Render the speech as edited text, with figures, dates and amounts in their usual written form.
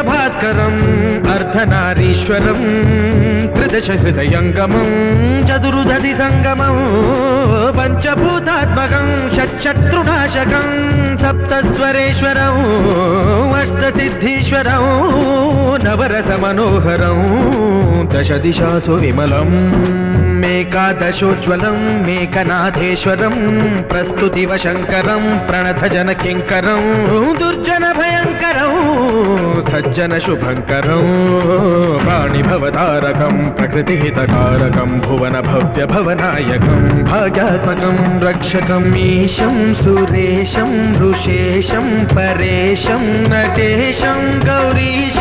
भास्करम् अर्धनारीश्वरम् त्रिदश हृदयङ्गमम् चतुरुदधि सङ्गमम् पञ्चभूतात्मकम् षट्शत्रुनाशकम् सप्तस्वरेश्वरम् अष्टसिद्धीश्वरम् नवरसमनोहरम् दश दिशासु विमलम् मेकादशोज्ज्वलम् मेकनाथेश्वरम् प्रस्तुतिवशङ्करम् प्रणतजनकिङ्करम् दुर्जनभयङ्करम् सज्जनशुभङ्करम् प्राणिभवतारकम् प्रकृतिहितकारकम् भुवनभव्यभवनायकम् भाग्यात्मकम् रक्षकम् ईशम् सुरेशम् ऋषेशम् परेशम् नटेशम् गौरीशम्